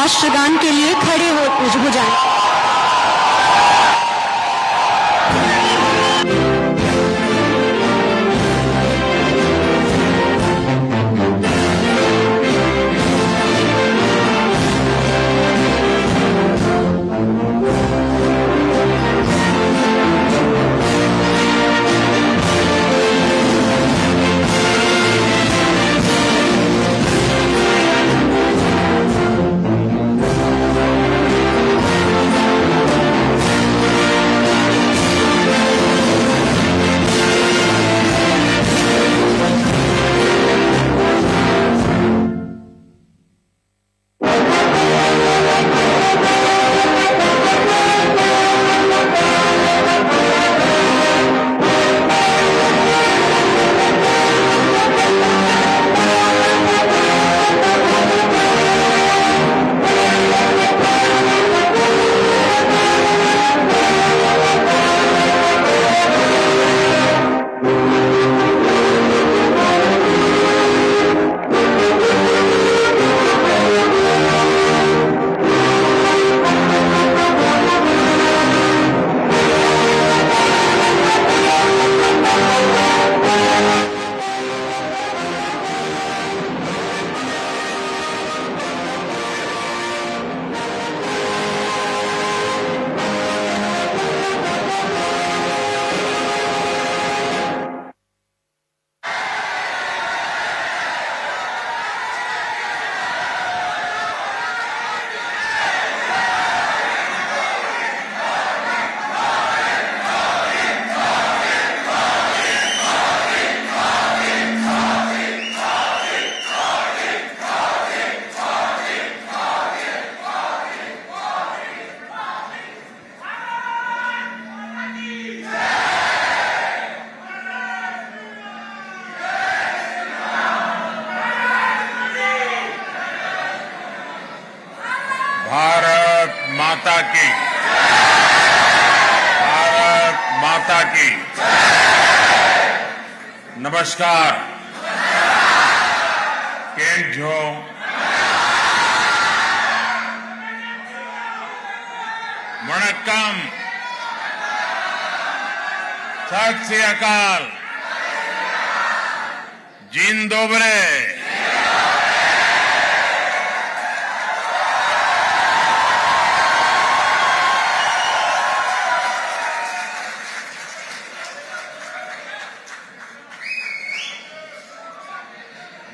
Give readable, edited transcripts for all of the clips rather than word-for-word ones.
राष्ट्रगान के लिए खड़े हो जाएं। भारत माता की, भारत माता की। नमस्कार। केम छो? वणक्कम, सत श्री अकाल, जीन दोबरे।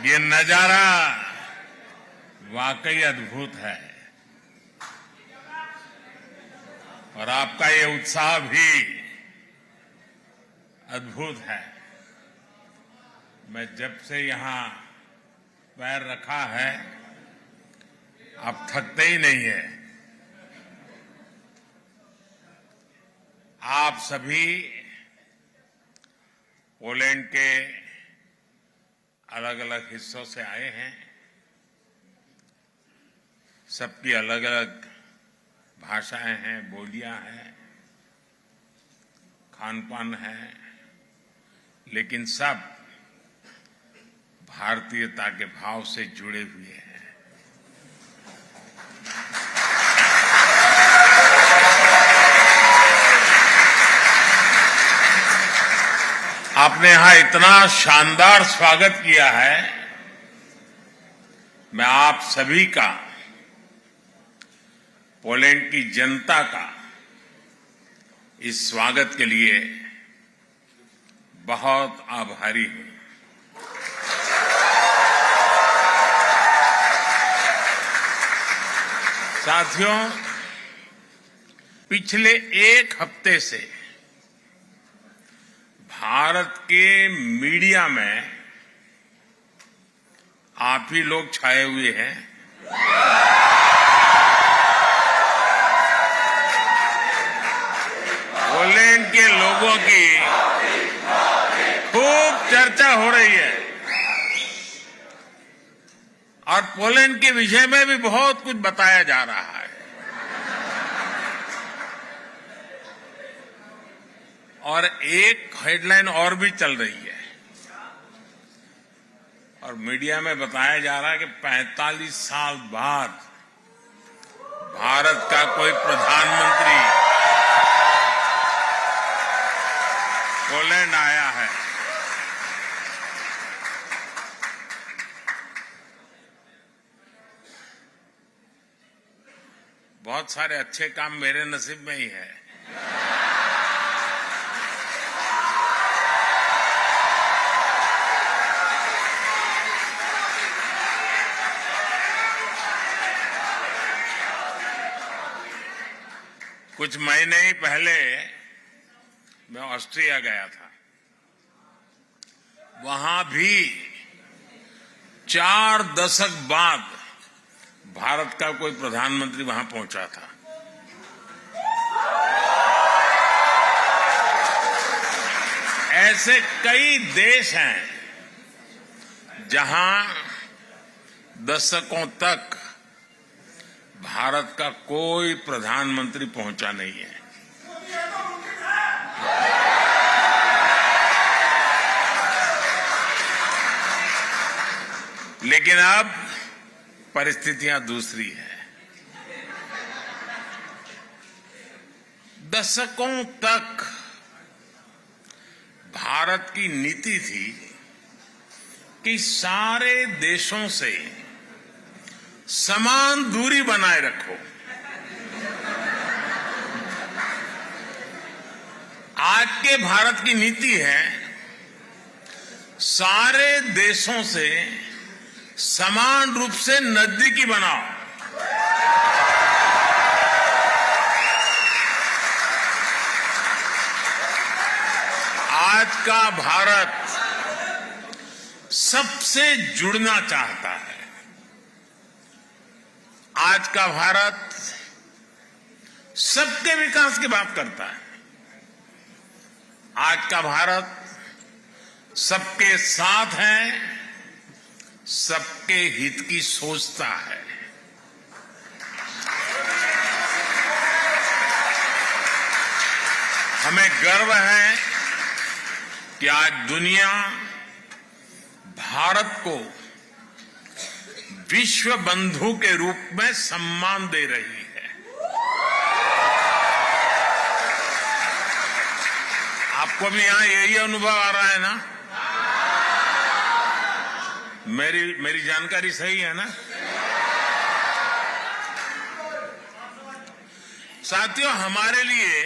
ये नजारा वाकई अद्भुत है और आपका ये उत्साह भी अद्भुत है। मैं जब से यहां पैर रखा है, आप थकते ही नहीं है। आप सभी पोलैंड के अलग अलग हिस्सों से आए हैं। सबकी अलग अलग भाषाएं हैं, बोलियां हैं, खान पान है, लेकिन सब भारतीयता के भाव से जुड़े हुए हैं। आपने यहां इतना शानदार स्वागत किया है। मैं आप सभी का, पोलैंड की जनता का इस स्वागत के लिए बहुत आभारी हूं। साथियों, पिछले एक हफ्ते से भारत के मीडिया में आप ही लोग छाए हुए हैं। पोलैंड के लोगों की खूब चर्चा हो रही है और पोलैंड के विषय में भी बहुत कुछ बताया जा रहा है। और एक हेडलाइन और भी चल रही है और मीडिया में बताया जा रहा है कि 45 साल बाद भारत का कोई प्रधानमंत्री पोलैंड आया है। बहुत सारे अच्छे काम मेरे नसीब में ही है। कुछ महीने ही पहले मैं ऑस्ट्रिया गया था। वहां भी 4 दशक बाद भारत का कोई प्रधानमंत्री वहां पहुंचा था। ऐसे कई देश हैं जहां दशकों तक भारत का कोई प्रधानमंत्री पहुंचा नहीं है। लेकिन अब परिस्थितियां दूसरी है। दशकों तक भारत की नीति थी कि सारे देशों से समान दूरी बनाए रखो। आज के भारत की नीति है सारे देशों से समान रूप से नजदीकी बनाओ। आज का भारत सबसे जुड़ना चाहता है। आज का भारत सबके विकास की बात करता है। आज का भारत सबके साथ है, सबके हित की सोचता है। हमें गर्व है कि आज दुनिया भारत को विश्व बंधु के रूप में सम्मान दे रही है। आपको भी यहां यही अनुभव आ रहा है ना? मेरी जानकारी सही है ना? साथियों, हमारे लिए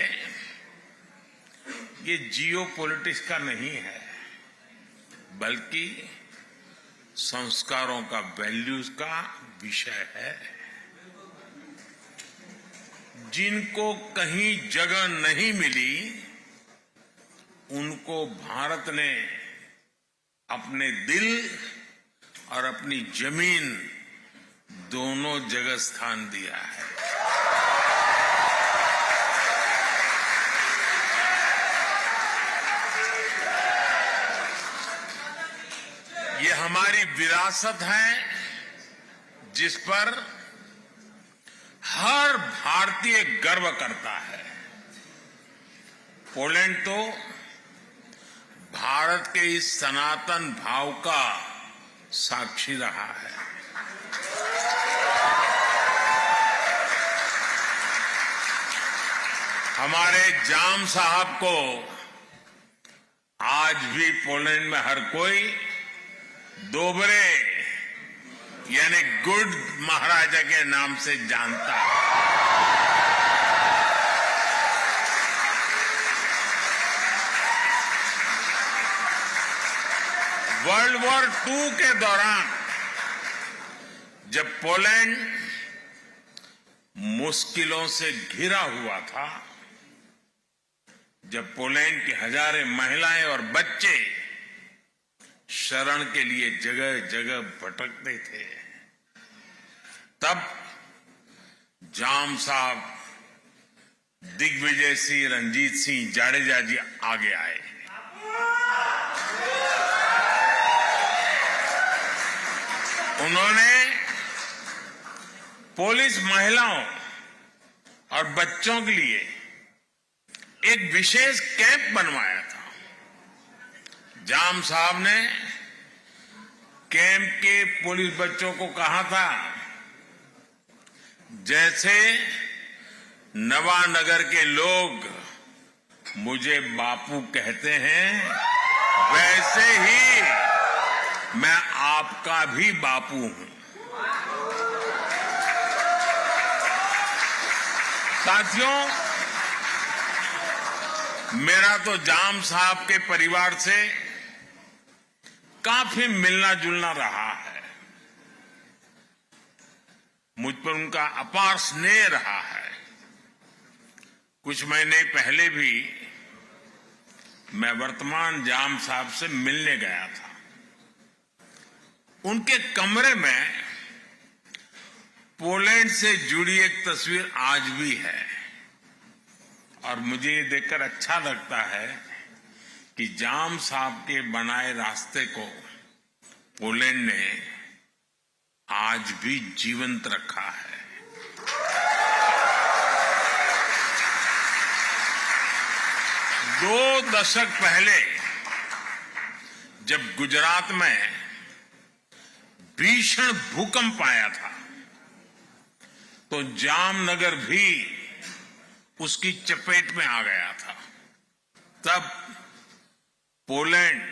ये जियो पॉलिटिक्स का नहीं है, बल्कि संस्कारों का, वैल्यूज का विषय है। जिनको कहीं जगह नहीं मिली, उनको भारत ने अपने दिल और अपनी जमीन दोनों जगह स्थान दिया है। ये हमारी विरासत है जिस पर हर भारतीय गर्व करता है। पोलैंड तो भारत के इस सनातन भाव का साक्षी रहा है। हमारे जाम साहब को आज भी पोलैंड में हर कोई दोबरे यानी गुड महाराजा के नाम से जानता है। वर्ल्ड वॉर II के दौरान जब पोलैंड मुश्किलों से घिरा हुआ था, जब पोलैंड की हजारों महिलाएं और बच्चे शरण के लिए जगह जगह भटकते थे, तब जाम साहब, दिग्विजय सिंह, रंजीत सिंह जाडेजा जी आगे आए। उन्होंने पुलिस महिलाओं और बच्चों के लिए एक विशेष कैंप बनवाया था। जाम साहब ने कैंप के पुलिस बच्चों को कहा था जैसे नवानगर के लोग मुझे बापू कहते हैं, वैसे ही मैं आपका भी बापू हूं। साथियों, मेरा तो जाम साहब के परिवार से काफी मिलना जुलना रहा है। मुझ पर उनका अपार स्नेह रहा है। कुछ महीने पहले भी मैं वर्तमान जाम साहब से मिलने गया था। उनके कमरे में पोलैंड से जुड़ी एक तस्वीर आज भी है और मुझे ये देखकर अच्छा लगता है कि जाम साहब के बनाए रास्ते को पोलैंड ने आज भी जीवंत रखा है। दो दशक पहले जब गुजरात में भीषण भूकंप आया था तो जामनगर भी उसकी चपेट में आ गया था। तब पोलैंड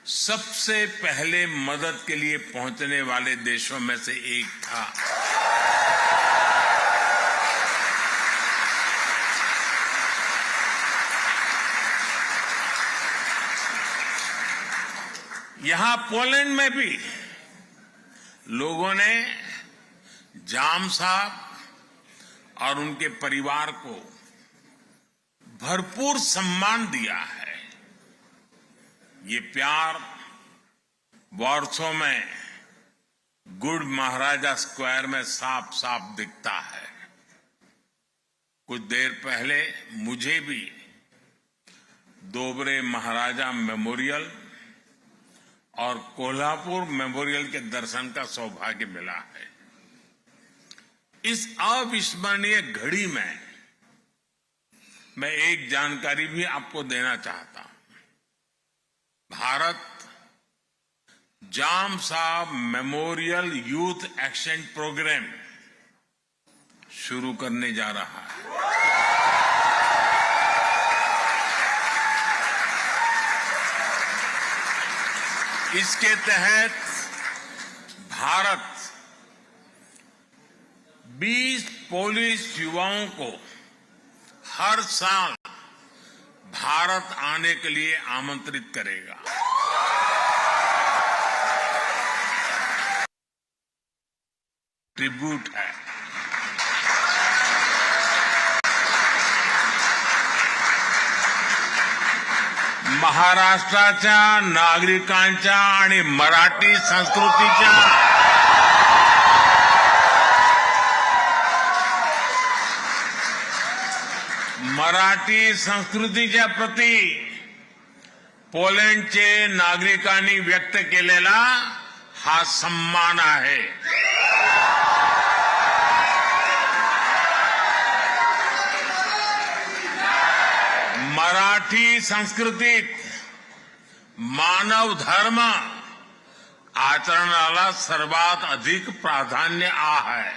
सबसे पहले मदद के लिए पहुंचने वाले देशों में से एक था। यहां पोलैंड में भी लोगों ने जाम साहब और उनके परिवार को भरपूर सम्मान दिया है। ये प्यार वॉर्सो में गुड महाराजा स्क्वायर में साफ साफ दिखता है। कुछ देर पहले मुझे भी दोबरे महाराजा मेमोरियल और कोल्हापुर मेमोरियल के दर्शन का सौभाग्य मिला है। इस अविस्मरणीय घड़ी में मैं एक जानकारी भी आपको देना चाहता हूं। भारत जाम साहब मेमोरियल यूथ एक्सचेंज प्रोग्राम शुरू करने जा रहा है। इसके तहत भारत 20 पोलिश युवाओं को हर साल भारत आने के लिए आमंत्रित करेगा। ट्रिब्यूट है। महाराष्ट्राच्या नागरिकांच्या आणि मराठी संस्कृतीच्या प्रती पोलंडचे नागरिकांनी व्यक्त केलेला हा सन्मान आहे। मराठी संस्कृतीत मानव धर्म आचरणाला सर्वात अधिक प्राधान्य आहे।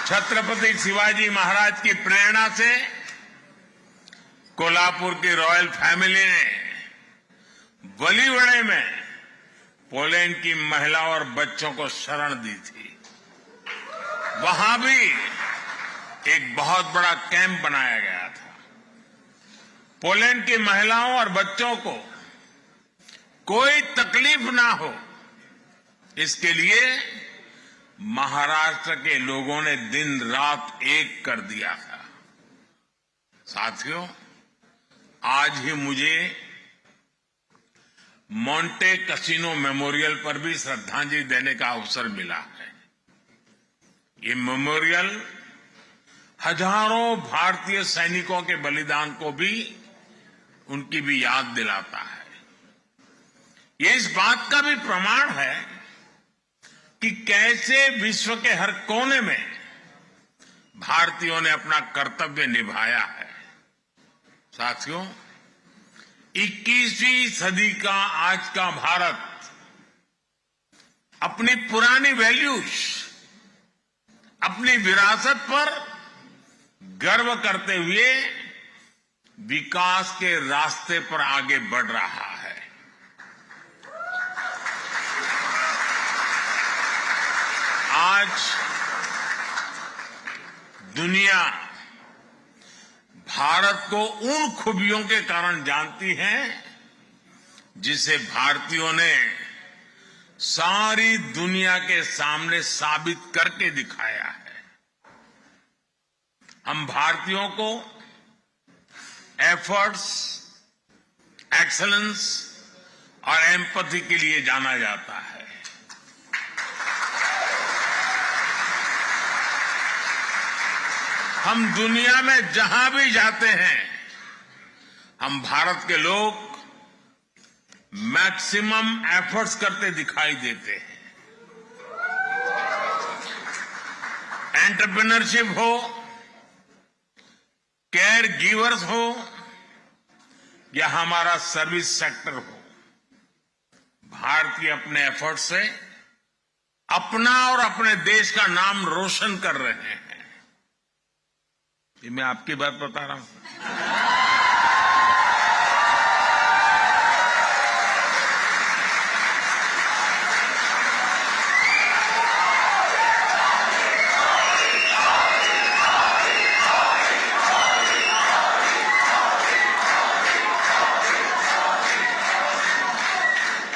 छत्रपति शिवाजी महाराज की प्रेरणा से कोल्हापुर की रॉयल फैमिली ने बलिवड़े में पोलैंड की महिलाओं और बच्चों को शरण दी थी। वहां भी एक बहुत बड़ा कैंप बनाया गया था। पोलैंड की महिलाओं और बच्चों को कोई तकलीफ ना हो, इसके लिए महाराष्ट्र के लोगों ने दिन रात एक कर दिया था। साथियों, आज ही मुझे मोंटे कैसिनो मेमोरियल पर भी श्रद्धांजलि देने का अवसर मिला है। ये मेमोरियल हजारों भारतीय सैनिकों के बलिदान को भी, उनकी भी याद दिलाता है। ये इस बात का भी प्रमाण है कि कैसे विश्व के हर कोने में भारतीयों ने अपना कर्तव्य निभाया है। साथियों, 21वीं सदी का आज का भारत अपनी पुरानी वैल्यूज, अपनी विरासत पर गर्व करते हुए विकास के रास्ते पर आगे बढ़ रहा है। आज दुनिया भारत को उन खूबियों के कारण जानती है जिसे भारतीयों ने सारी दुनिया के सामने साबित करके दिखाया है। हम भारतीयों को एफर्ट्स, एक्सेलेंस और एम्पैथी के लिए जाना जाता है। हम दुनिया में जहां भी जाते हैं, हम भारत के लोग मैक्सिमम एफर्ट्स करते दिखाई देते हैं। एंटरप्रेन्योरशिप हो, केयर गिवर्स हो या हमारा सर्विस सेक्टर हो, भारतीय अपने एफर्ट से अपना और अपने देश का नाम रोशन कर रहे हैं। ये मैं आपकी बात बता रहा हूं।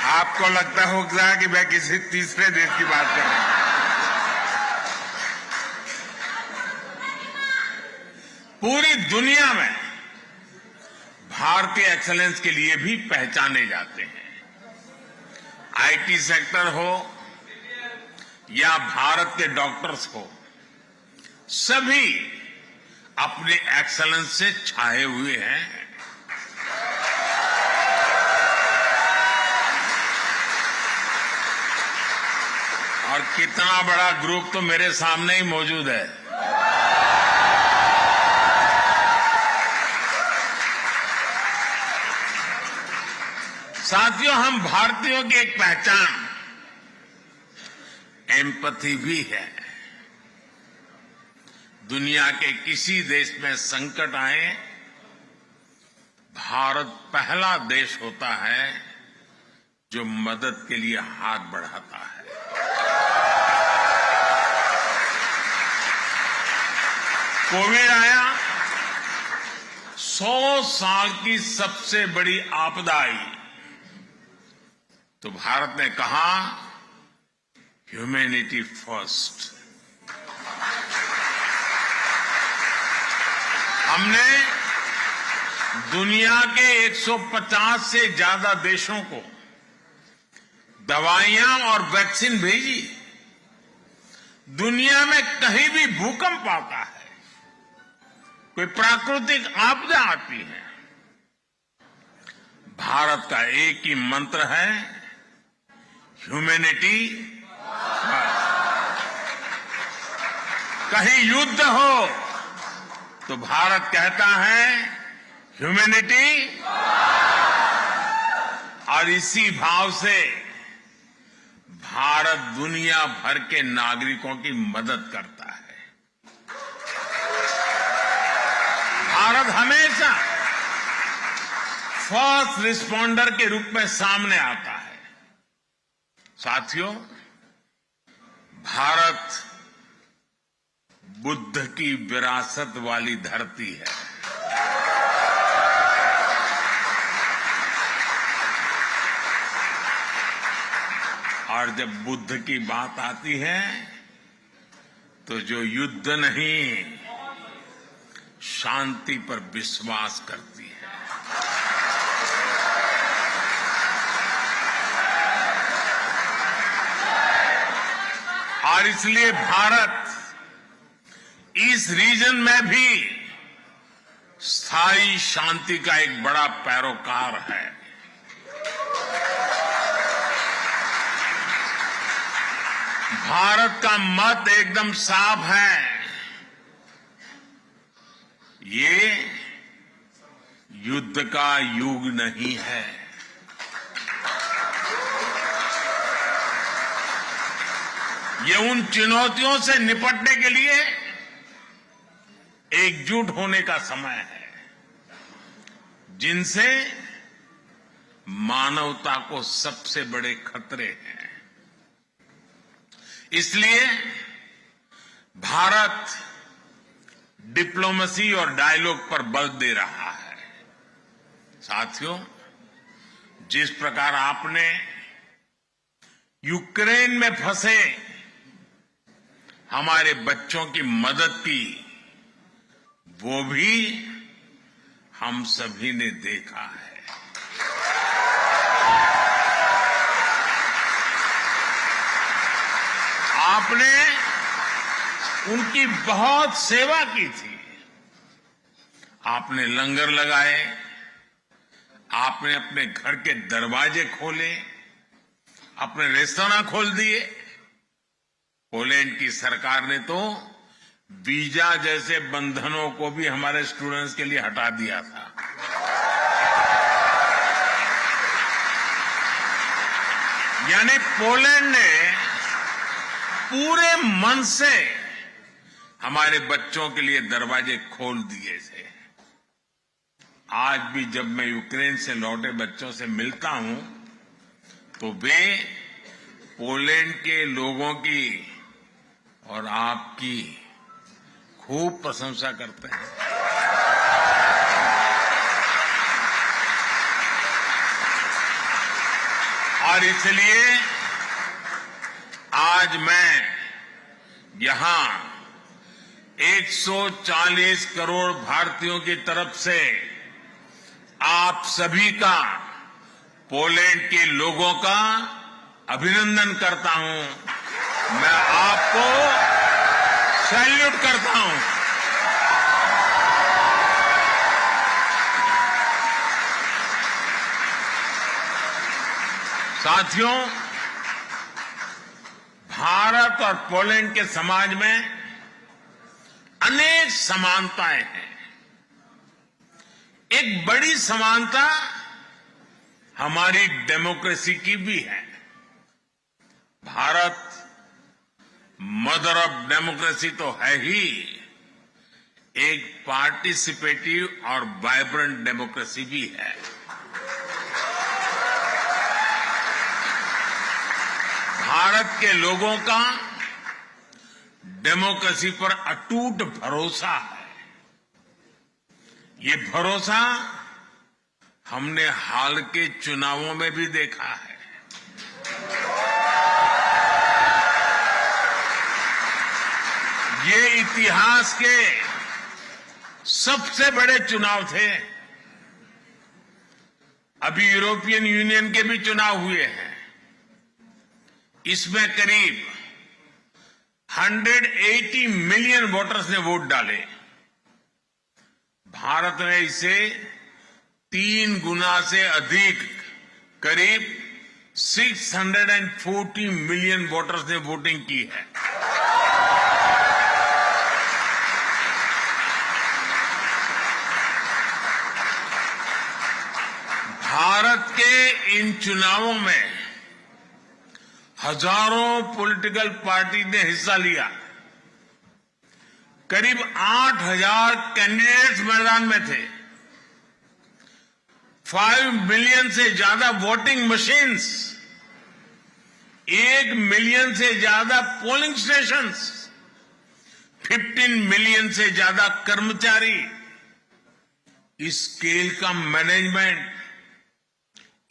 आपको लगता होगा कि मैं किसी तीसरे देश की बात कर रहा हूं। पूरी दुनिया में भारतीय एक्सेलेंस के लिए भी पहचाने जाते हैं। आईटी सेक्टर हो या भारत के डॉक्टर्स हो, सभी अपने एक्सेलेंस से छाए हुए हैं। और कितना बड़ा ग्रुप तो मेरे सामने ही मौजूद है। साथियों, हम भारतीयों की एक पहचान एम्पैथी भी है। दुनिया के किसी देश में संकट आए, भारत पहला देश होता है जो मदद के लिए हाथ बढ़ाता है। कोविड आया, 100 साल की सबसे बड़ी आपदा आई, तो भारत ने कहा ह्यूमैनिटी फर्स्ट। हमने दुनिया के 150 से ज्यादा देशों को दवाइयां और वैक्सीन भेजी। दुनिया में कहीं भी भूकंप आता है, कोई प्राकृतिक आपदा आती है, भारत का एक ही मंत्र है, ह्यूमैनिटी। कहीं युद्ध हो तो भारत कहता है ह्यूमैनिटी, और इसी भाव से भारत दुनिया भर के नागरिकों की मदद करता है। भारत हमेशा फर्स्ट रिस्पॉन्डर के रूप में सामने आता है। साथियों, भारत बुद्ध की विरासत वाली धरती है। और जब बुद्ध की बात आती है तो जो युद्ध नहीं, शांति पर विश्वास करती है। और इसलिए भारत इस रीजन में भी स्थायी शांति का एक बड़ा पैरोकार है। भारत का मत एकदम साफ है, ये युद्ध का युग नहीं है। ये उन चुनौतियों से निपटने के लिए एकजुट होने का समय है जिनसे मानवता को सबसे बड़े खतरे हैं। इसलिए भारत डिप्लोमेसी और डायलॉग पर बल दे रहा है। साथियों, जिस प्रकार आपने यूक्रेन में फंसे हमारे बच्चों की मदद की, वो भी हम सभी ने देखा है। आपने उनकी बहुत सेवा की थी। आपने लंगर लगाए, आपने अपने घर के दरवाजे खोले, अपने रेस्तरां खोल दिए। पोलैंड की सरकार ने तो वीजा जैसे बंधनों को भी हमारे स्टूडेंट्स के लिए हटा दिया था। यानी पोलैंड ने पूरे मन से हमारे बच्चों के लिए दरवाजे खोल दिए थे। आज भी जब मैं यूक्रेन से लौटे बच्चों से मिलता हूं तो वे पोलैंड के लोगों की और आपकी खूब प्रशंसा करते हैं। और इसलिए आज मैं यहां 140 करोड़ भारतीयों की तरफ से आप सभी का, पोलैंड के लोगों का अभिनंदन करता हूं। मैं आपको सैल्यूट करता हूं। साथियों, भारत और पोलैंड के समाज में अनेक समानताएं हैं। एक बड़ी समानता हमारी डेमोक्रेसी की भी है। भारत मदर ऑफ डेमोक्रेसी तो है ही, एक पार्टिसिपेटिव और वाइब्रेंट डेमोक्रेसी भी है। भारत के लोगों का डेमोक्रेसी पर अटूट भरोसा है। ये भरोसा हमने हाल के चुनावों में भी देखा है। ये इतिहास के सबसे बड़े चुनाव थे। अभी यूरोपियन यूनियन के भी चुनाव हुए हैं। इसमें करीब 180 मिलियन वोटर्स ने वोट डाले। भारत ने इसे 3 गुना से अधिक, करीब 640 मिलियन वोटर्स ने वोटिंग की है। भारत के इन चुनावों में हजारों पॉलिटिकल पार्टी ने हिस्सा लिया। करीब 8,000 कैंडिडेट्स मैदान में थे। 5 मिलियन से ज्यादा वोटिंग मशीन्स, 1 मिलियन से ज्यादा पोलिंग स्टेशंस, 15 मिलियन से ज्यादा कर्मचारी। इस स्केल का मैनेजमेंट,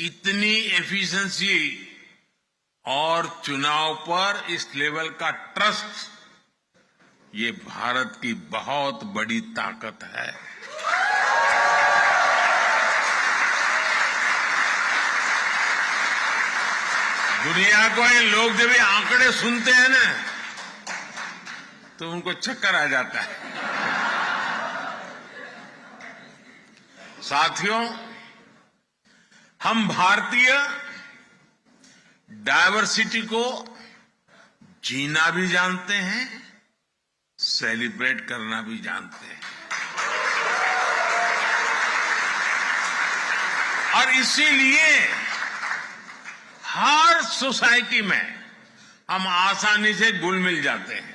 इतनी एफिशिएंसी और चुनाव पर इस लेवल का ट्रस्ट, ये भारत की बहुत बड़ी ताकत है। दुनिया को ये लोग जब ये आंकड़े सुनते हैं ना तो उनको चक्कर आ जाता है। साथियों, हम भारतीय डायवर्सिटी को जीना भी जानते हैं, सेलिब्रेट करना भी जानते हैं। और इसीलिए हर सोसाइटी में, हम आसानी से घुल मिल जाते हैं।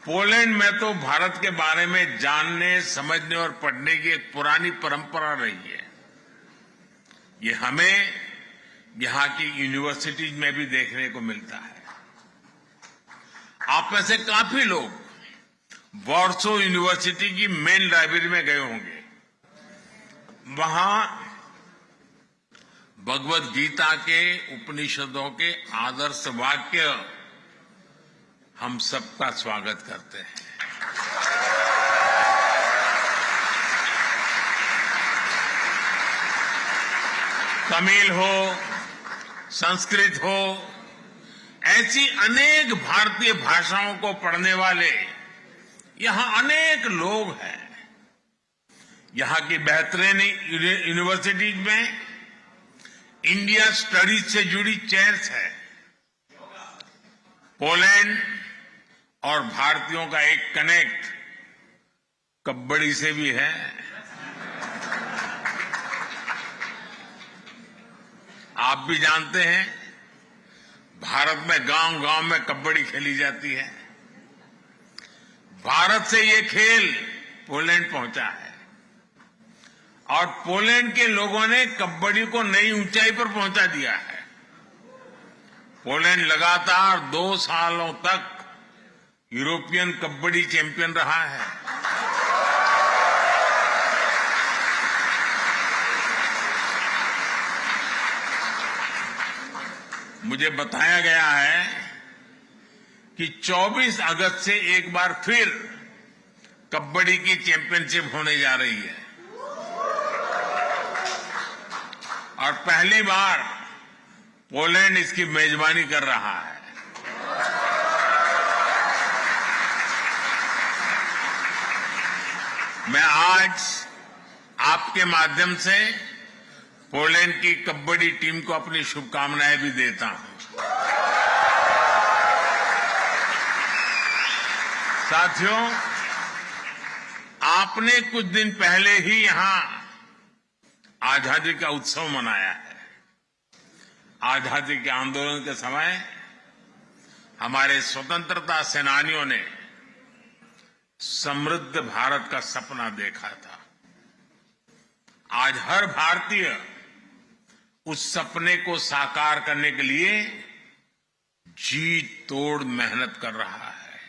पोलैंड में तो भारत के बारे में जानने, समझने और पढ़ने की एक पुरानी परंपरा रही है। ये हमें यहां की यूनिवर्सिटीज में भी देखने को मिलता है। आप में से काफी लोग वॉर्सो यूनिवर्सिटी की मेन लाइब्रेरी में गए होंगे। वहां भगवत गीता के, उपनिषदों के आदर्श वाक्य हम सबका स्वागत करते हैं। तमिल हो, संस्कृत हो, ऐसी अनेक भारतीय भाषाओं को पढ़ने वाले यहां अनेक लोग हैं। यहां की बेहतरीन यूनिवर्सिटीज में इंडिया स्टडीज से जुड़ी चेयर्स है। पोलैंड और भारतीयों का एक कनेक्ट कबड्डी से भी है। आप भी जानते हैं, भारत में गांव-गांव में कबड्डी खेली जाती है। भारत से ये खेल पोलैंड पहुंचा है और पोलैंड के लोगों ने कबड्डी को नई ऊंचाई पर पहुंचा दिया है। पोलैंड लगातार 2 सालों तक यूरोपियन कबड्डी चैंपियन रहा है। मुझे बताया गया है कि 24 अगस्त से एक बार फिर कबड्डी की चैंपियनशिप होने जा रही है और पहली बार पोलैंड इसकी मेजबानी कर रहा है। मैं आज आपके माध्यम से पोलैंड की कबड्डी टीम को अपनी शुभकामनाएं भी देता हूं। साथियों, आपने कुछ दिन पहले ही यहां आजादी का उत्सव मनाया है। आजादी के आंदोलन के समय हमारे स्वतंत्रता सेनानियों ने समृद्ध भारत का सपना देखा था। आज हर भारतीय उस सपने को साकार करने के लिए जी तोड़ मेहनत कर रहा है।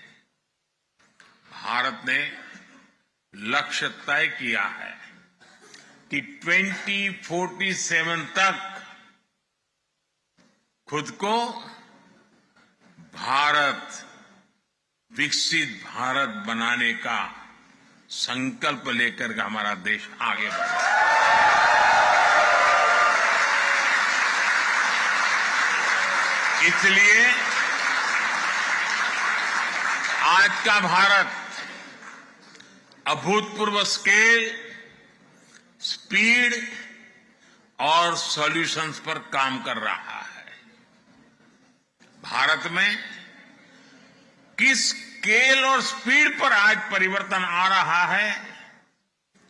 भारत ने लक्ष्य तय किया है कि 2047 तक खुद को विकसित भारत बनाने का संकल्प लेकर के हमारा देश आगे बढ़े। इसलिए आज का भारत अभूतपूर्व स्केल, स्पीड और सॉल्यूशंस पर काम कर रहा है। भारत में किस स्केल और स्पीड पर आज परिवर्तन आ रहा है,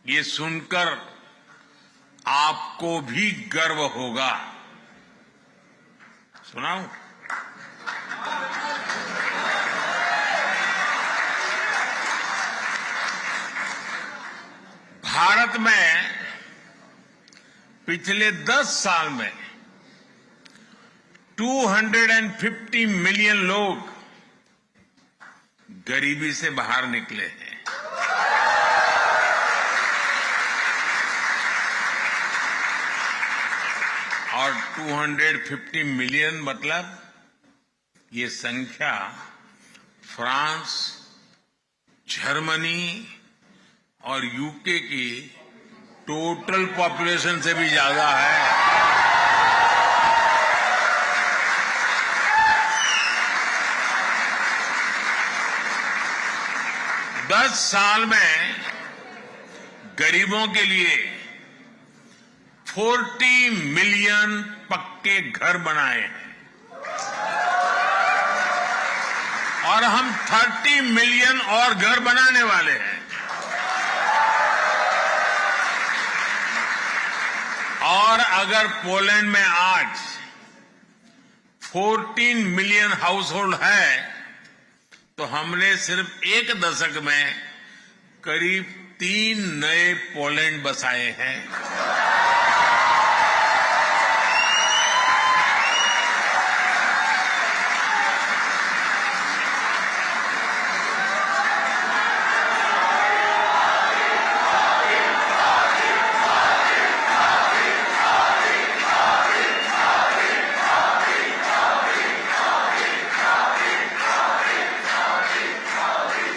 ये सुनकर आपको भी गर्व होगा। सुनाऊं? भारत में पिछले 10 साल में 250 मिलियन लोग गरीबी से बाहर निकले हैं। और 250 मिलियन मतलब ये संख्या फ्रांस, जर्मनी और यूके की टोटल पॉपुलेशन से भी ज्यादा है। दस साल में गरीबों के लिए 40 मिलियन पक्के घर बनाए हैं और हम 30 मिलियन और घर बनाने वाले हैं। और अगर पोलैंड में आज 14 मिलियन हाउस होल्ड है, तो हमने सिर्फ एक दशक में करीब 3 नए पोलैंड बसाए हैं।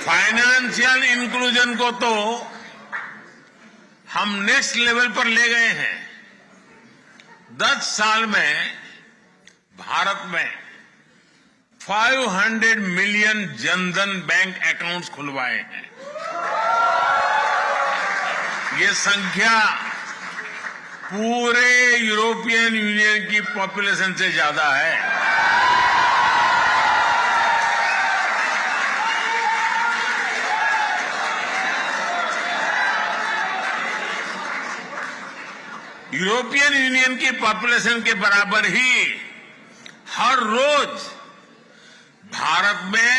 फाइनेंशियल इंक्लूजन को तो हम नेक्स्ट लेवल पर ले गए हैं। 10 साल में भारत में 500 मिलियन जनधन बैंक अकाउंट्स खुलवाए हैं। ये संख्या पूरे यूरोपियन यूनियन की पॉपुलेशन से ज्यादा है। यूरोपियन यूनियन की पॉपुलेशन के बराबर ही हर रोज भारत में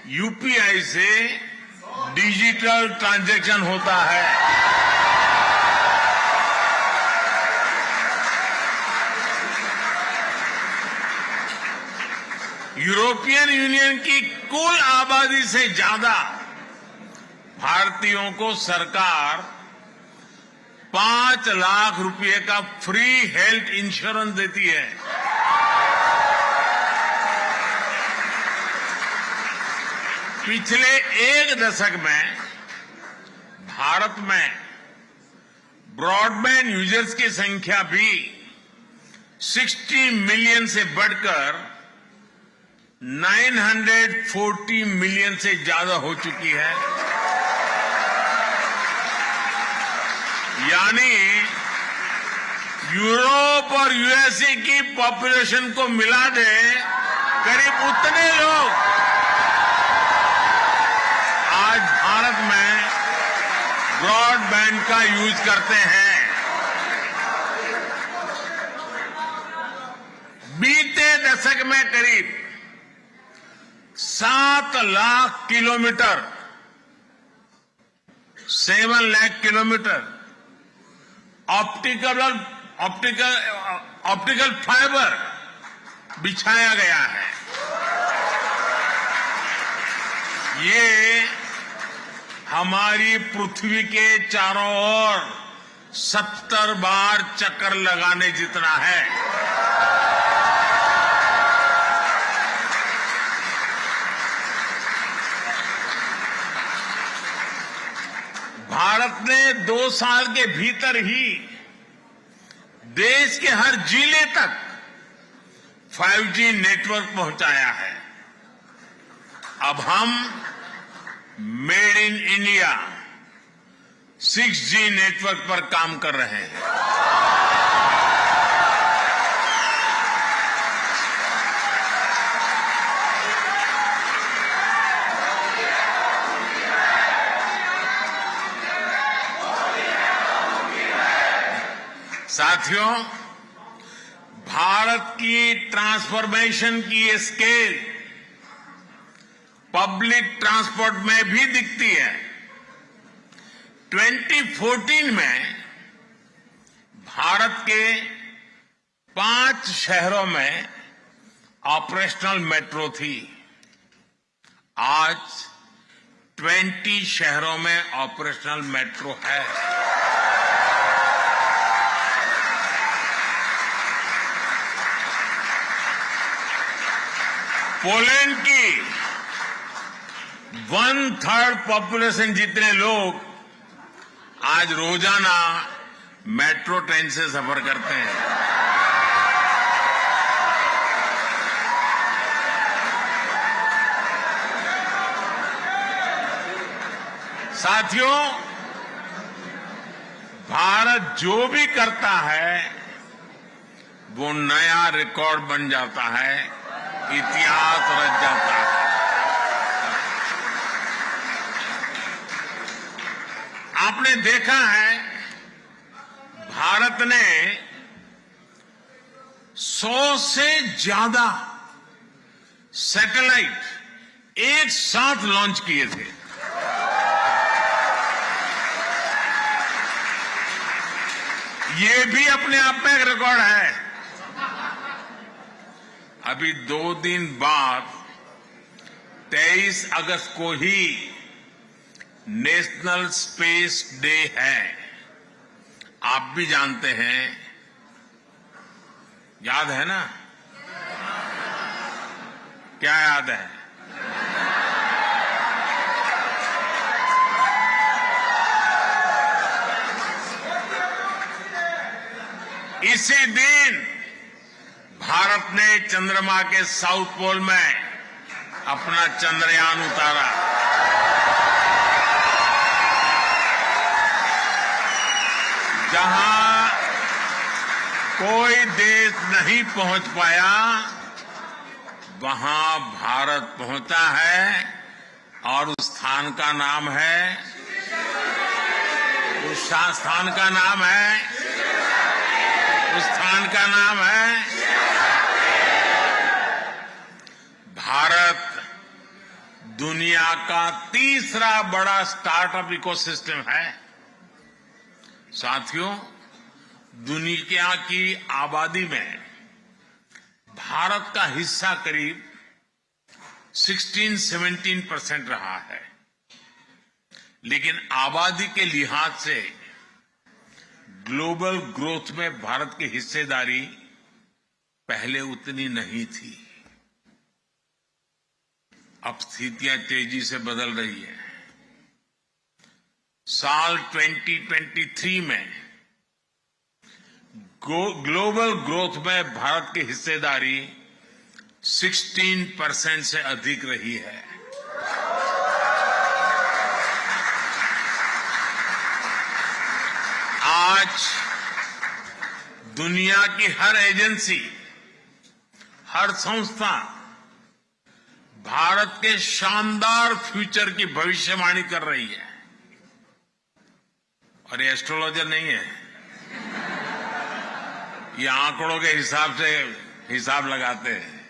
यूपीआई से डिजिटल ट्रांजैक्शन होता है। यूरोपियन यूनियन की कुल आबादी से ज्यादा भारतीयों को सरकार 5 लाख रुपए का फ्री हेल्थ इंश्योरेंस देती है। पिछले एक दशक में भारत में ब्रॉडबैंड यूजर्स की संख्या भी 60 मिलियन से बढ़कर 940 मिलियन से ज्यादा हो चुकी है। यानी यूरोप और यूएसए की पॉपुलेशन को मिला दे करीब उतने लोग आज भारत में ब्रॉडबैंड का यूज करते हैं। बीते दशक में करीब 7 lakh kilometre 7 lakh kilometre optical fibre बिछाया गया है। ये हमारी पृथ्वी के चारों ओर 70 बार चक्कर लगाने जितना है। भारत ने 2 साल के भीतर ही देश के हर जिले तक 5G नेटवर्क पहुंचाया है। अब हम made in India 6G network पर काम कर रहे हैं। साथियों, भारत की ट्रांसफॉर्मेशन की ये स्केल पब्लिक ट्रांसपोर्ट में भी दिखती है। 2014 में भारत के 5 शहरों में ऑपरेशनल मेट्रो थी। आज 20 शहरों में ऑपरेशनल मेट्रो है। पोलैंड की 1/3 पॉपुलेशन जितने लोग आज रोजाना मेट्रो ट्रेन से सफर करते हैं। साथियों, भारत जो भी करता है वो नया रिकॉर्ड बन जाता है, इतिहास रच जाता है। आपने देखा है भारत ने 100 से ज्यादा सैटेलाइट एक साथ लॉन्च किए थे। ये भी अपने आप में एक रिकॉर्ड है। अभी 2 दिन बाद 23 अगस्त को ही नेशनल स्पेस डे है। आप भी जानते हैं, याद है ना? क्या याद है? इसी दिन भारत ने चंद्रमा के साउथ पोल में अपना चंद्रयान उतारा। जहां कोई देश नहीं पहुंच पाया, वहां भारत पहुंचा है और उस स्थान का नाम है, उस स्थान का नाम है भारत। दुनिया का तीसरा बड़ा स्टार्टअप इकोसिस्टम है। साथियों, दुनिया की आबादी में भारत का हिस्सा करीब 16-17% रहा है, लेकिन आबादी के लिहाज से ग्लोबल ग्रोथ में भारत की हिस्सेदारी पहले उतनी नहीं थी। अब स्थितियां तेजी से बदल रही है। साल 2023 में ग्लोबल ग्रोथ में भारत की हिस्सेदारी 16% से अधिक रही है। आज दुनिया की हर एजेंसी, हर संस्था भारत के शानदार फ्यूचर की भविष्यवाणी कर रही है। और ये एस्ट्रोलॉजर नहीं है, ये आंकड़ों के हिसाब से हिसाब लगाते हैं,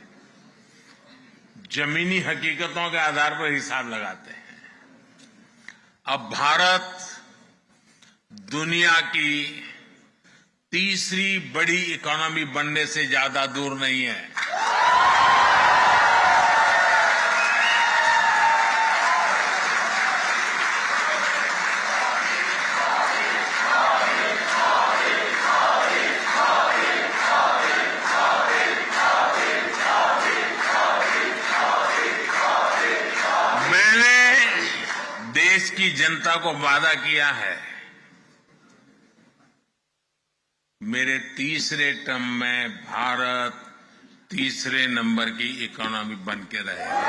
जमीनी हकीकतों के आधार पर हिसाब लगाते हैं। अब भारत दुनिया की तीसरी बड़ी इकोनॉमी बनने से ज्यादा दूर नहीं है। देश की जनता को वादा किया है, मेरे तीसरे टर्म में भारत तीसरे नंबर की इकोनॉमी बन के रहेगा।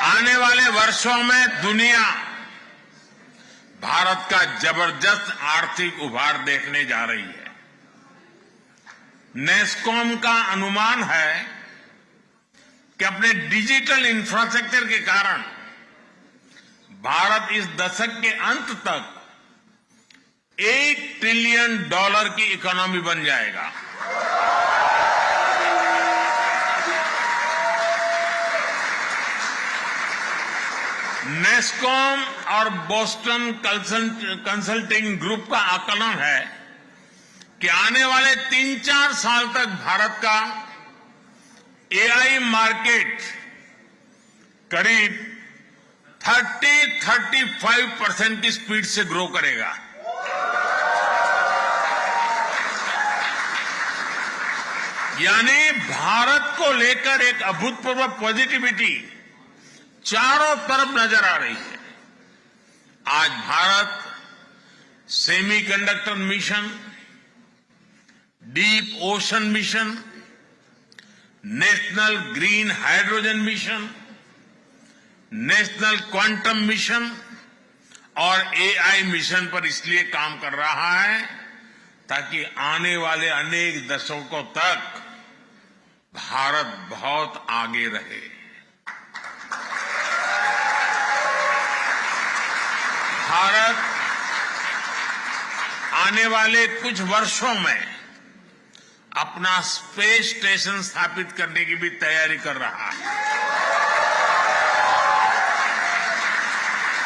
आने वाले वर्षों में दुनिया भारत का जबरदस्त आर्थिक उभार देखने जा रही है। नेस्कॉम का अनुमान है कि अपने डिजिटल इंफ्रास्ट्रक्चर के कारण भारत इस दशक के अंत तक $1 ट्रिलियन की इकोनॉमी बन जाएगा। नेस्कॉम और बोस्टन कंसल्टिंग ग्रुप का आकलन है कि आने वाले 3-4 साल तक भारत का एआई मार्केट करीब 30-35% की स्पीड से ग्रो करेगा। यानी भारत को लेकर एक अभूतपूर्व पॉजिटिविटी चारों तरफ नजर आ रही है। आज Bharat semiconductor mission, deep ocean mission, national green hydrogen mission, national quantum mission और एआई मिशन पर इसलिए काम कर रहा है ताकि आने वाले अनेक दशकों तक भारत बहुत आगे रहे। भारत आने वाले कुछ वर्षों में अपना स्पेस स्टेशन स्थापित करने की भी तैयारी कर रहा है।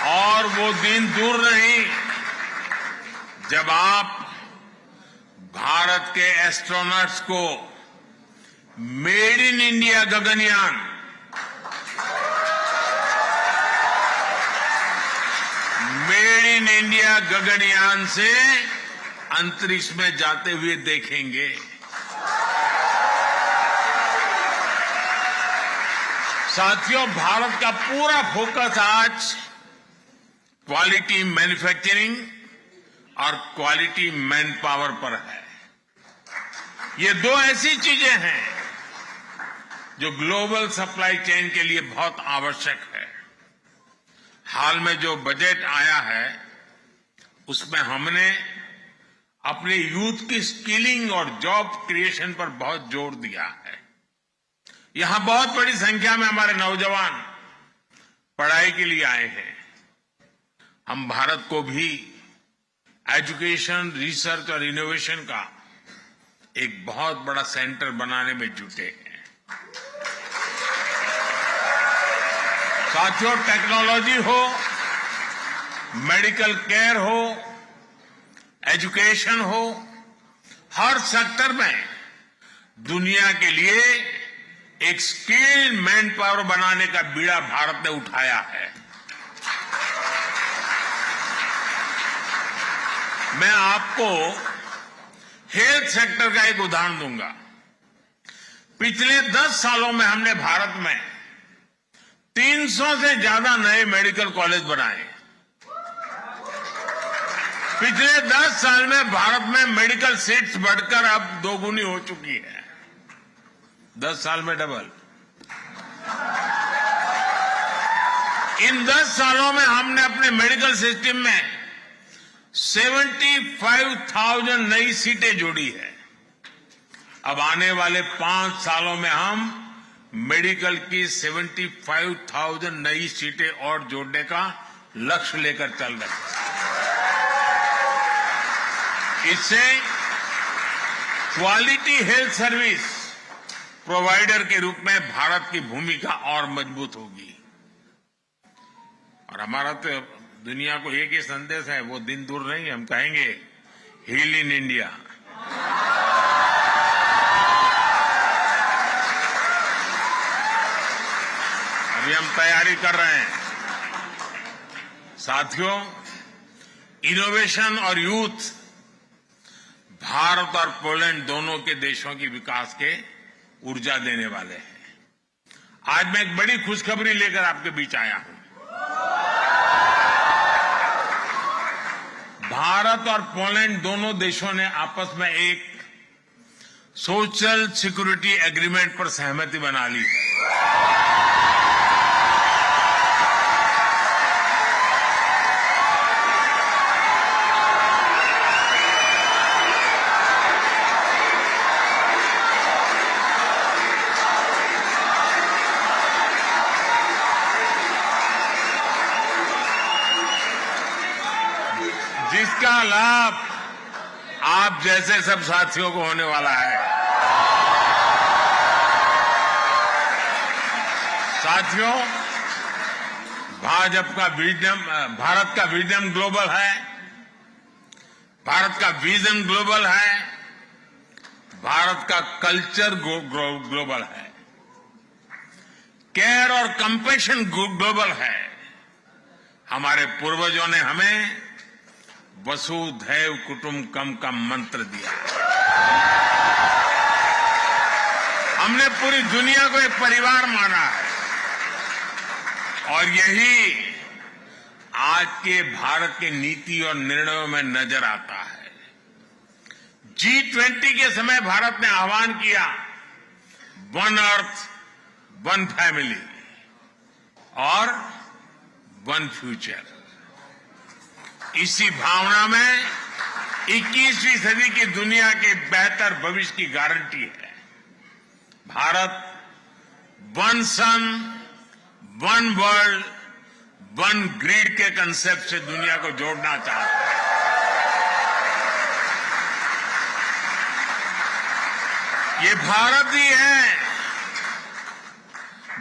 और वो दिन दूर नहीं जब आप भारत के एस्ट्रोनॉट्स को made in India Gaganyaan, made in India Gaganyaan से अंतरिक्ष में जाते हुए देखेंगे। साथियों, भारत का पूरा फोकस आज क्वालिटी मैन्युफैक्चरिंग और क्वालिटी मैन पावर पर है। ये दो ऐसी चीजें हैं जो ग्लोबल सप्लाई चेन के लिए बहुत आवश्यक है। हाल में जो बजट आया है उसमें हमने अपने यूथ की स्किलिंग और जॉब क्रिएशन पर बहुत जोर दिया है। यहां बहुत बड़ी संख्या में हमारे नौजवान पढ़ाई के लिए आए हैं। हम भारत को भी एजुकेशन, रिसर्च और इनोवेशन का एक बहुत बड़ा सेंटर बनाने में जुटे हैं। साथियों, टेक्नोलॉजी हो, मेडिकल केयर हो, एजुकेशन हो, हर सेक्टर में दुनिया के लिए एक स्किल्ड मैन पावर बनाने का बीड़ा भारत ने उठाया है। मैं आपको हेल्थ सेक्टर का एक उदाहरण दूंगा। पिछले 10 सालों में हमने भारत में 300 से ज्यादा नए मेडिकल कॉलेज बनाए। पिछले 10 साल में भारत में मेडिकल सीट्स बढ़कर अब 2 गुनी हो चुकी है। 10 साल में डबल। इन 10 सालों में हमने अपने मेडिकल सिस्टम में 75,000 नई सीटें जोड़ी है। अब आने वाले 5 सालों में हम मेडिकल की 75,000 नई सीटें और जोड़ने का लक्ष्य लेकर चल रहे हैं। इससे क्वालिटी हेल्थ सर्विस प्रोवाइडर के रूप में भारत की भूमिका और मजबूत होगी। और हमारा तो दुनिया को एक ही संदेश है, वो दिन दूर नहीं, हम कहेंगे हील इन इंडिया। अभी हम तैयारी कर रहे हैं। साथियों, इनोवेशन और यूथ भारत और पोलैंड दोनों के देशों की विकास के ऊर्जा देने वाले हैं। आज मैं एक बड़ी खुशखबरी लेकर आपके बीच आया हूं। भारत और पोलैंड दोनों देशों ने आपस में एक सोशल सिक्योरिटी एग्रीमेंट पर सहमति बना ली है। जिसका लाभ आप जैसे सब साथियों को होने वाला है। साथियों, भारत का विजन ग्लोबल है। भारत का विजन ग्लोबल है। भारत का कल्चर ग्लोबल है। केयर और कंपैशन ग्लोबल है। हमारे पूर्वजों ने हमें वसुधैव कुटुंबकम का मंत्र दिया। हमने पूरी दुनिया को एक परिवार माना है और यही आज के भारत के नीति और निर्णयों में नजर आता है। G20 के समय भारत ने आह्वान किया, वन अर्थ, वन फैमिली और वन फ्यूचर। इसी भावना में 21वीं सदी की दुनिया के बेहतर भविष्य की गारंटी है। भारत वन सन, वन वर्ल्ड, वन ग्रिड के कंसेप्ट से दुनिया को जोड़ना चाहता है। ये भारत ही है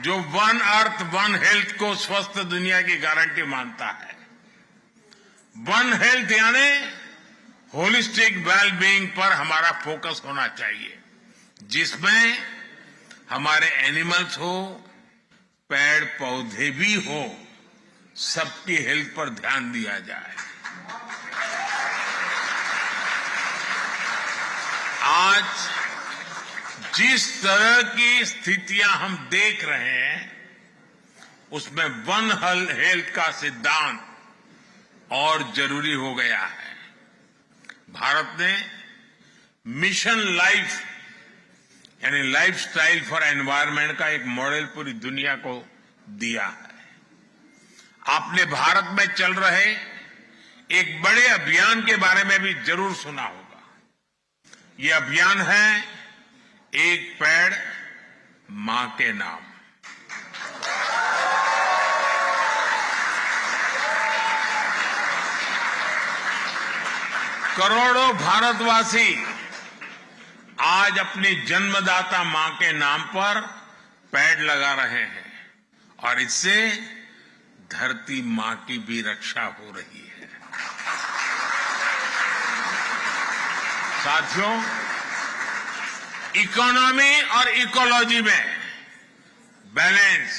जो वन अर्थ वन हेल्थ को स्वस्थ दुनिया की गारंटी मानता है। वन हेल्थ यानी होलिस्टिक वेलबीइंग पर हमारा फोकस होना चाहिए, जिसमें हमारे एनिमल्स हो, पेड़ पौधे भी हो, सबकी हेल्थ पर ध्यान दिया जाए। आज जिस तरह की स्थितियां हम देख रहे हैं, उसमें वन हेल्थ का सिद्धांत और जरूरी हो गया है। भारत ने मिशन लाइफ यानी लाइफस्टाइल फॉर एनवायरनमेंट का एक मॉडल पूरी दुनिया को दिया है। आपने भारत में चल रहे एक बड़े अभियान के बारे में भी जरूर सुना होगा। ये अभियान है एक पेड़ मां के नाम। करोड़ों भारतवासी आज अपनी जन्मदाता मां के नाम पर पेड़ लगा रहे हैं और इससे धरती मां की भी रक्षा हो रही है। साथियों, इकोनॉमी और इकोलॉजी में बैलेंस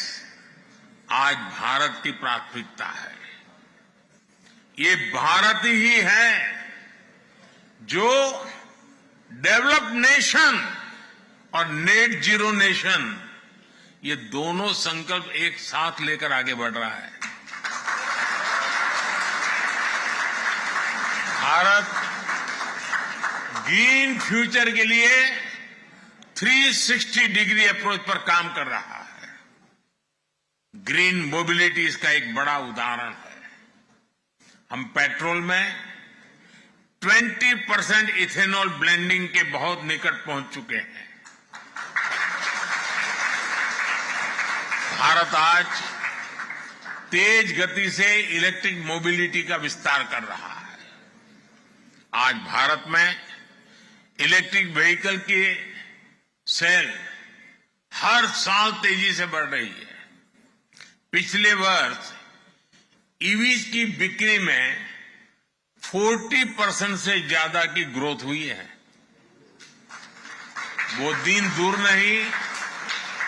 आज भारत की प्राथमिकता है। ये भारत ही है जो डेवलप्ड नेशन और नेट जीरो नेशन, ये दोनों संकल्प एक साथ लेकर आगे बढ़ रहा है। भारत ग्रीन फ्यूचर के लिए 360 डिग्री अप्रोच पर काम कर रहा है। ग्रीन मोबिलिटी इसका एक बड़ा उदाहरण है। हम पेट्रोल में 20% इथेनॉल ब्लेंडिंग के बहुत निकट पहुंच चुके हैं। भारत आज तेज गति से इलेक्ट्रिक मोबिलिटी का विस्तार कर रहा है। आज भारत में इलेक्ट्रिक व्हीकल की सेल हर साल तेजी से बढ़ रही है। पिछले वर्ष ईवीज की बिक्री में 40% से ज्यादा की ग्रोथ हुई है। वो दिन दूर नहीं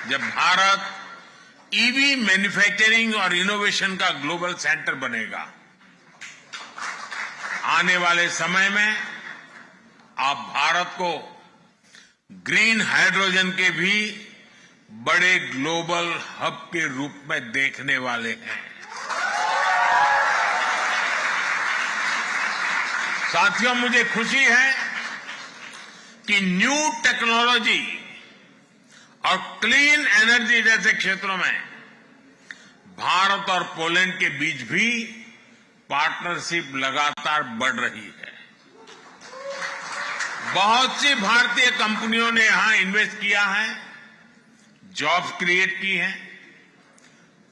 जब भारत ईवी मैन्युफैक्चरिंग और इनोवेशन का ग्लोबल सेंटर बनेगा। आने वाले समय में आप भारत को ग्रीन हाइड्रोजन के भी बड़े ग्लोबल हब के रूप में देखने वाले हैं। साथियों, मुझे खुशी है कि न्यू टेक्नोलॉजी और क्लीन एनर्जी जैसे क्षेत्रों में भारत और पोलैंड के बीच भी पार्टनरशिप लगातार बढ़ रही है। बहुत सी भारतीय कंपनियों ने यहां इन्वेस्ट किया है, जॉब्स क्रिएट की हैं।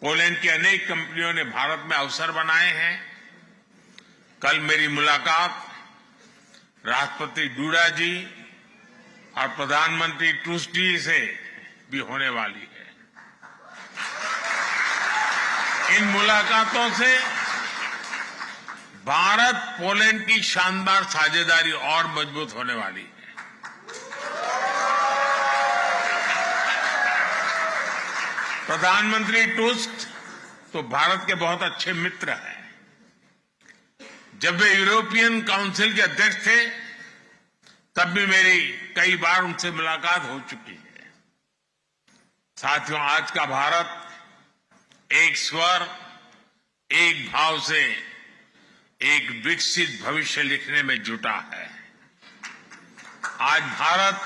पोलैंड की अनेक कंपनियों ने भारत में अवसर बनाए हैं। कल मेरी मुलाकात राष्ट्रपति डूडा जी और प्रधानमंत्री टूस्क जी से भी होने वाली है। इन मुलाकातों से भारत पोलैंड की शानदार साझेदारी और मजबूत होने वाली है। प्रधानमंत्री टूस्क तो भारत के बहुत अच्छे मित्र हैं। जब वे यूरोपियन काउंसिल के अध्यक्ष थे, तब भी मेरी कई बार उनसे मुलाकात हो चुकी है। साथियों, आज का भारत एक स्वर, एक भाव से एक विकसित भविष्य लिखने में जुटा है। आज भारत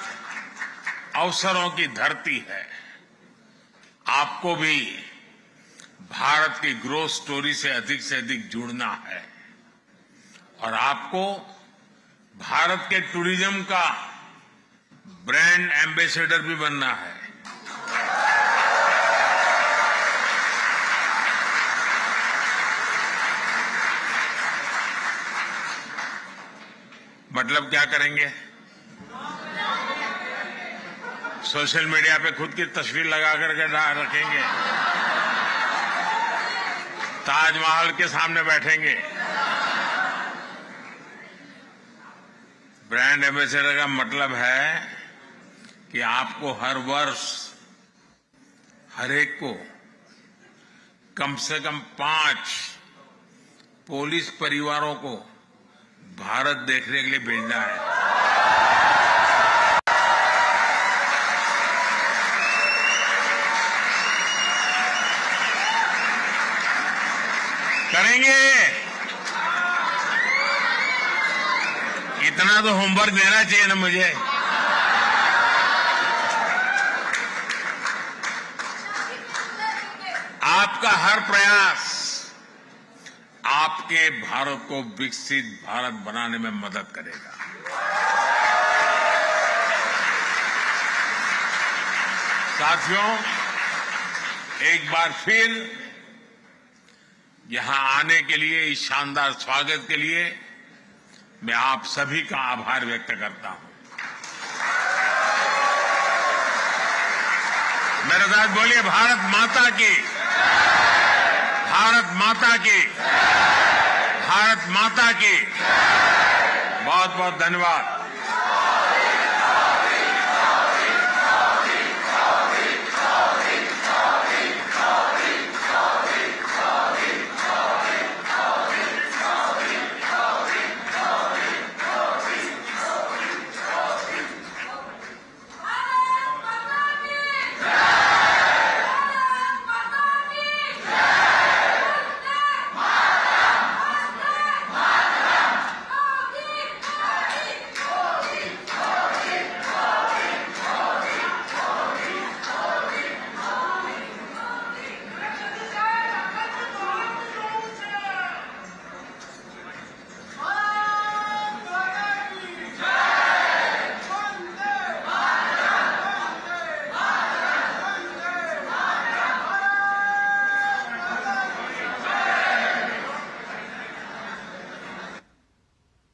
अवसरों की धरती है। आपको भी भारत की ग्रोथ स्टोरी से अधिक जुड़ना है और आपको भारत के टूरिज्म का ब्रांड एम्बेसडर भी बनना है। मतलब क्या करेंगे? सोशल मीडिया पे खुद की तस्वीर लगा करके रखेंगे, ताजमहल के सामने बैठेंगे। ब्रांड एम्बेसडर का मतलब है कि आपको हर वर्ष हर एक को कम से कम 5 पुलिस परिवारों को भारत देखने के लिए भेजना है। करेंगे। इतना तो होमवर्क देना चाहिए ना मुझे। आपका हर प्रयास आपके भारत को विकसित भारत बनाने में मदद करेगा। साथियों, एक बार फिर यहां आने के लिए, इस शानदार स्वागत के लिए मैं आप सभी का आभार व्यक्त करता हूं। मेरे साथ बोलिए, भारत माता की, भारत माता की, भारत माता की। बहुत बहुत धन्यवाद।